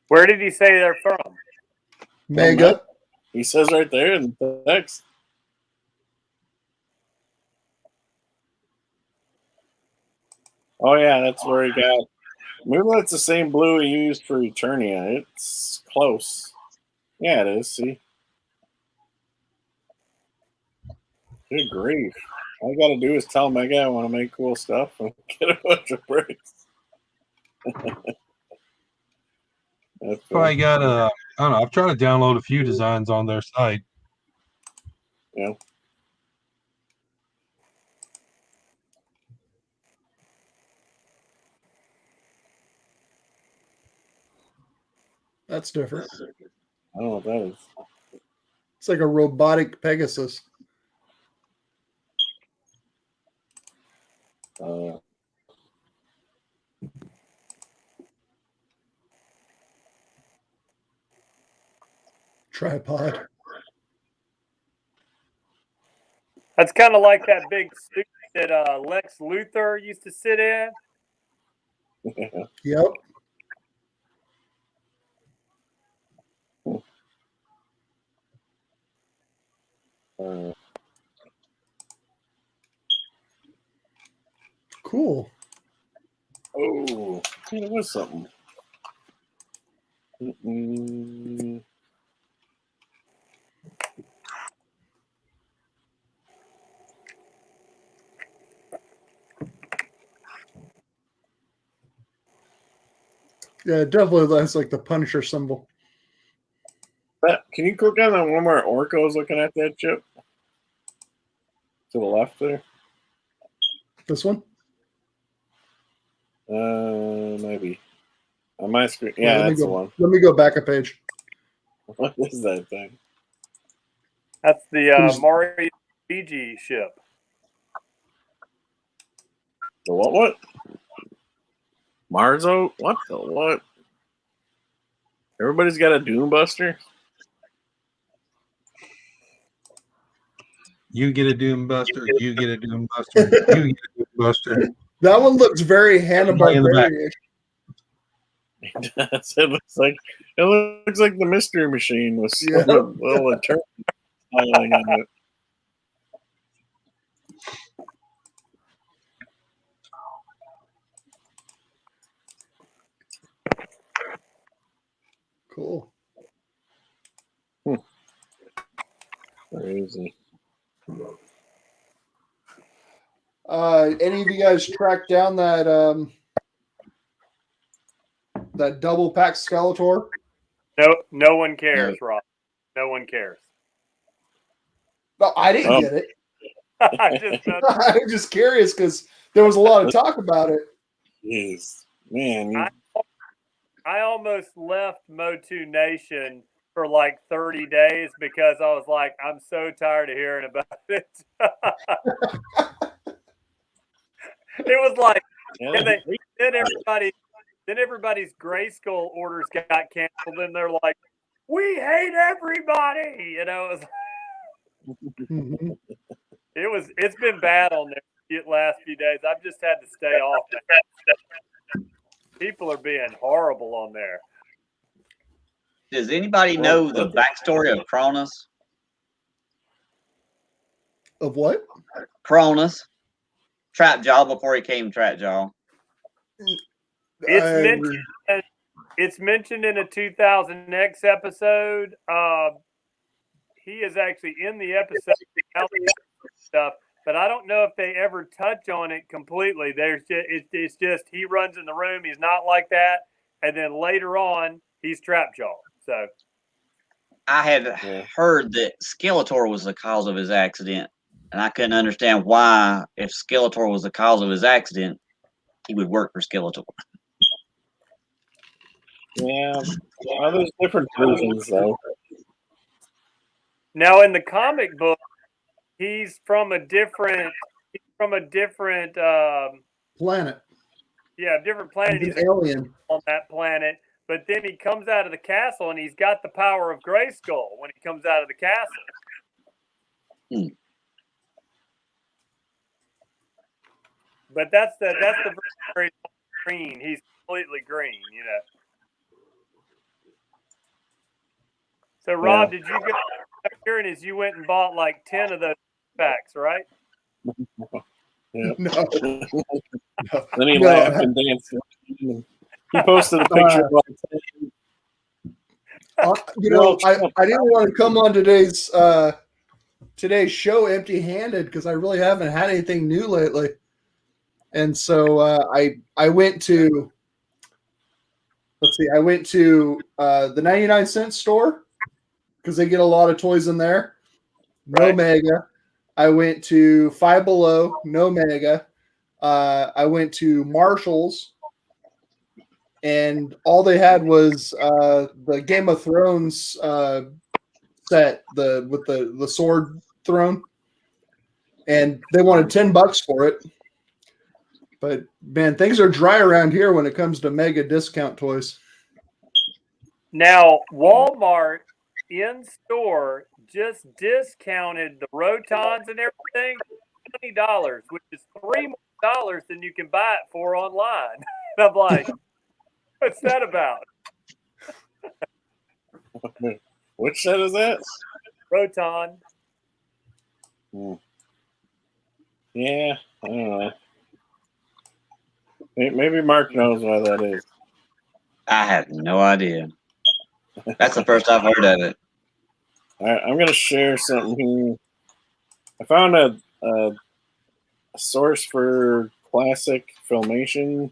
Where did he say they're from? Mega. He says right there in the text. Oh yeah, that's where he got. Maybe that's the same blue he used for Eternia. It's close. Yeah, it is. See. Good grief. All I gotta do is tell Mega I want to make cool stuff and get a bunch of bricks. That's Probably got I don't know. I've tried to download a few designs on their site. Yeah. That's different. I don't know what that is. It's like a robotic Pegasus. Tripod. That's kind of like that big suit that Lex Luthor used to sit in. Yep. Cool. Oh, it was something. Mm-mm. Yeah, it definitely looks like the Punisher symbol. Can you click on that one where Orko's looking at that chip? To the left there? This one? Maybe. On my screen. Yeah, that's the one. Let me go back a page. What is that thing? That's the Mario Luigi ship. The what? Marzo? What the what? Everybody's got a Doombuster? You get a Doombuster. You get a Doombuster. You get a Doombuster. That one looks very Hanna-Barbera. It looks like the Mystery Machine with some little eternity styling on it. Cool. Crazy. Any of you guys track down that that double pack Skeletor? No one cares, Rob. No one cares. No, I didn't get it. I'm just curious because there was a lot of talk about it. Jeez, man. I almost left MotU Nation for like 30 days because I was like, I'm so tired of hearing about it. It was like, then everybody's Grayskull orders got canceled, and they're like, we hate everybody. You know, it's been bad on there the last few days. I've just had to stay off. People are being horrible on there. Does anybody know the backstory of Cronus? Of what? Cronus. Trapjaw before he came Trapjaw. It's mentioned in a 2000X episode. He is actually in the episode stuff, but I don't know if they ever touch on it completely. It's just he runs in the room. He's not like that, and then later on he's Trapjaw. So I had heard that Skeletor was the cause of his accident, and I couldn't understand why, if Skeletor was the cause of his accident, he would work for Skeletor. Yeah, well, there's different versions though. Now in the comic book, he's from a different Planet. Yeah, different planet. He's He's an alien on that planet, but then he comes out of the castle and he's got the power of Grayskull when he comes out of the castle. But that's the very green. He's completely green, you know. So Rob, did you go here and as you went and bought like 10 of those packs, right? Yeah. No. Then he laughed and danced. He posted a picture of you know, I didn't want to come on today's show empty-handed because I really haven't had anything new lately. And so I went to the 99-cent store because they get a lot of toys in there. No Right. Mega. I went to Five Below. No Mega. I went to Marshall's, and all they had was the Game of Thrones set, with the sword throne, and they wanted $10 for it. But man, things are dry around here when it comes to Mega discount toys. Now Walmart in store just discounted the Rotons and everything $20, which is $3 more than you can buy it for online. And I'm like, what's that about? Which set is that? Roton. Yeah, I don't know. Maybe Mark knows why that is. I have no idea. That's the first I've heard of it. All right, I'm going to share something here. I found a source for classic Filmation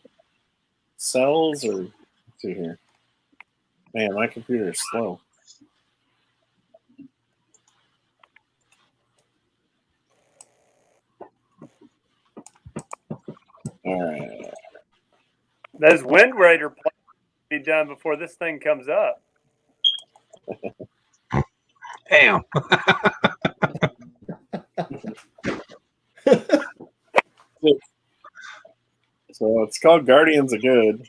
cells, or let's see here. Man, my computer is slow. All right. Those Wind Raider plans will be done before this thing comes up. Damn. So it's called Guardians of Good,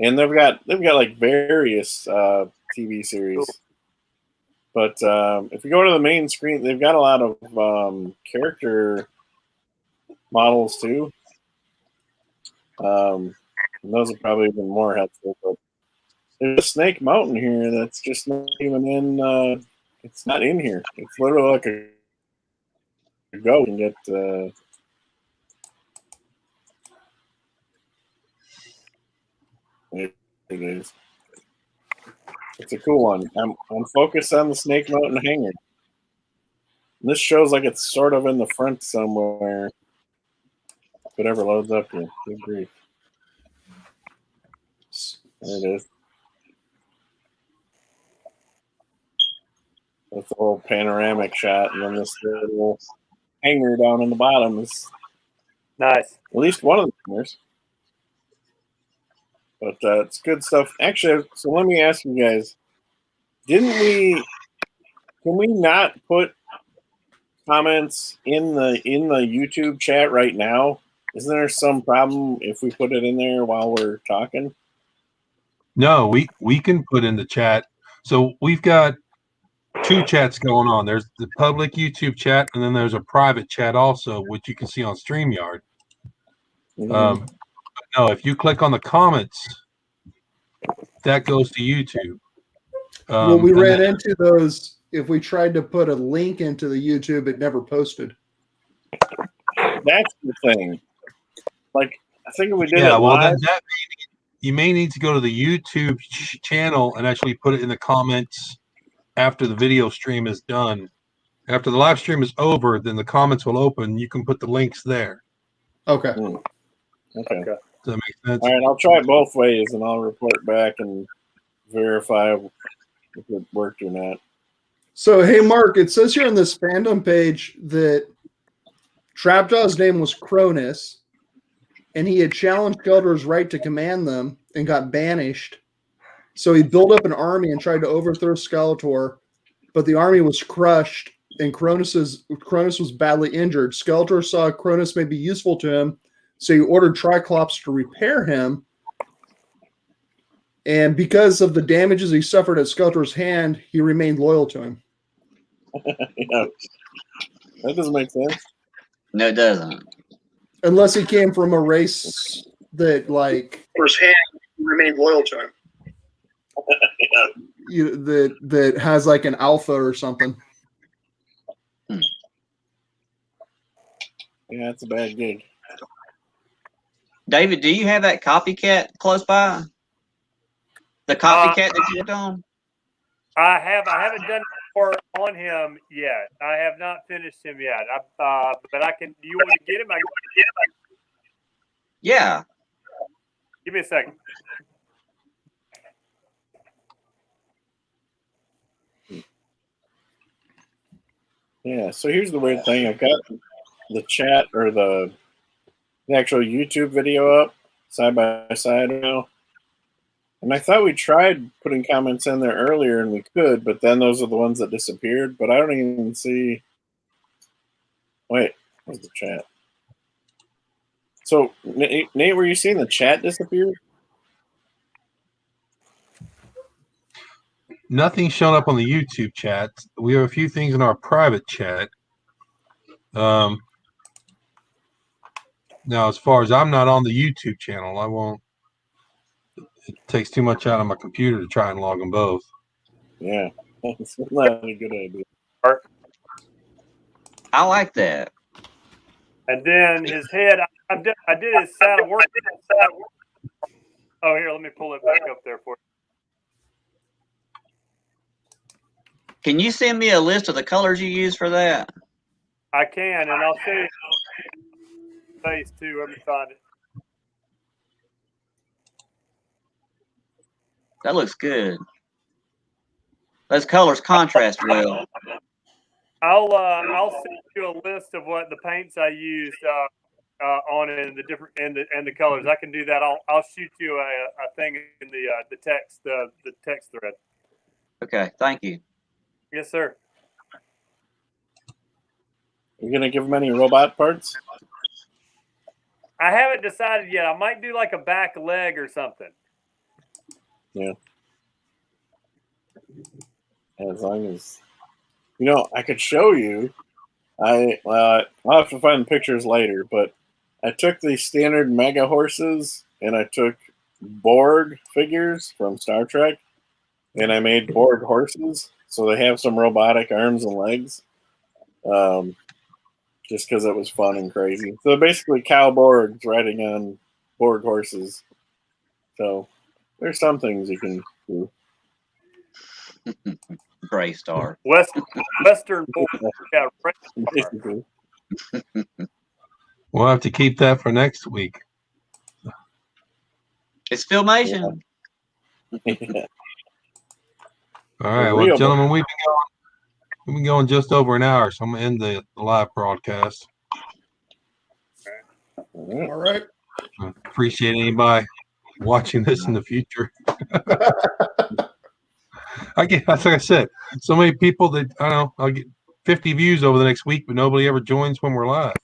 and they've got like various TV series. But if you go to the main screen, they've got a lot of character models too. And those are probably even more helpful. But there's a Snake Mountain here that's just not even in. It's not in here. It's literally like a go and get. It is. It's a cool one. I'm focused on the Snake Mountain hangar. This shows like it's sort of in the front somewhere. Whatever loads up here. Good grief. There it is. That's a whole panoramic shot, and then this little hangar down in the bottom is Nice. at least one of the hangars. But it's good stuff. Actually, so let me ask you guys: can we not put comments in the YouTube chat right now? Isn't there some problem if we put it in there while we're talking? No, we can put in the chat. So we've got two chats going on. There's the public YouTube chat, and then there's a private chat also, which you can see on StreamYard. Mm-hmm. No, if you click on the comments, that goes to YouTube. Well, we ran into those. If we tried to put a link into the YouTube, it never posted. That's the thing. Like, I think if we did it well, live, you may need to go to the YouTube channel and actually put it in the comments after the video stream is done. After the live stream is over, then the comments will open. You can put the links there. Okay. Okay. Does that make sense? All right, I'll try it both ways, and I'll report back and verify if it worked or not. So, hey, Mark, it says here on this fandom page that Trapjaw's name was Cronus, and he had challenged Gelder's right to command them and got banished. So he built up an army and tried to overthrow Skeletor, but the army was crushed, and Cronus was badly injured. Skeletor saw Cronus may be useful to him, so he ordered Triclops to repair him. And because of the damages he suffered at Skeletor's hand, he remained loyal to him. Yeah. That doesn't make sense. No, it doesn't. Unless he came from a race that, like, Skeletor's hand, he remained loyal to him. Yeah. That has like an alpha or something. Yeah, it's a bad gig. David, do you have that copycat close by? The copycat that you worked on? I haven't done more on him yet. I have not finished him yet. But I can. Do you want to get him? Yeah. Give me a second. Yeah, so here's the weird thing. I've got the chat or the actual YouTube video up side by side now. And I thought we tried putting comments in there earlier and we could, but then those are the ones that disappeared. But I don't even see. Wait, where's the chat? So, Nate, were you seeing the chat disappear? Nothing's shown up on the YouTube chat. We have a few things in our private chat. Now, as far as I'm not on the YouTube channel, I won't. It takes too much out of my computer to try and log them both. Yeah, that's not a good idea. I like that. And then his head, I did his saddle work. Oh, here, let me pull it back up there for you. Can you send me a list of the colors you use for that? I can, and I'll show you face too. Let me find it. That looks good. Those colors contrast well. I'll send you a list of what the paints I used on it and the different and the colors. I can do that. I'll shoot you a thing in the text the text thread. Okay, thank you. Yes, sir. You're gonna give them any robot parts? I haven't decided yet. I might do like a back leg or something. Yeah. As long as I could show you. I'll have to find pictures later, but I took the standard Mega horses and I took Borg figures from Star Trek, and I made Borg horses, so they have some robotic arms and legs. Just because it was fun and crazy. So basically, Cow Borgs riding on Borg horses. So there's some things you can do. Gray Star. Western Borg. Yeah, Basically. We'll have to keep that for next week. It's Filmation. Yeah. All right, well, gentlemen, we've been going just over an hour, so I'm gonna end the live broadcast. All right. Appreciate anybody watching this in the future. That's like I said, so many people that I don't know. I'll get 50 views over the next week, but nobody ever joins when we're live.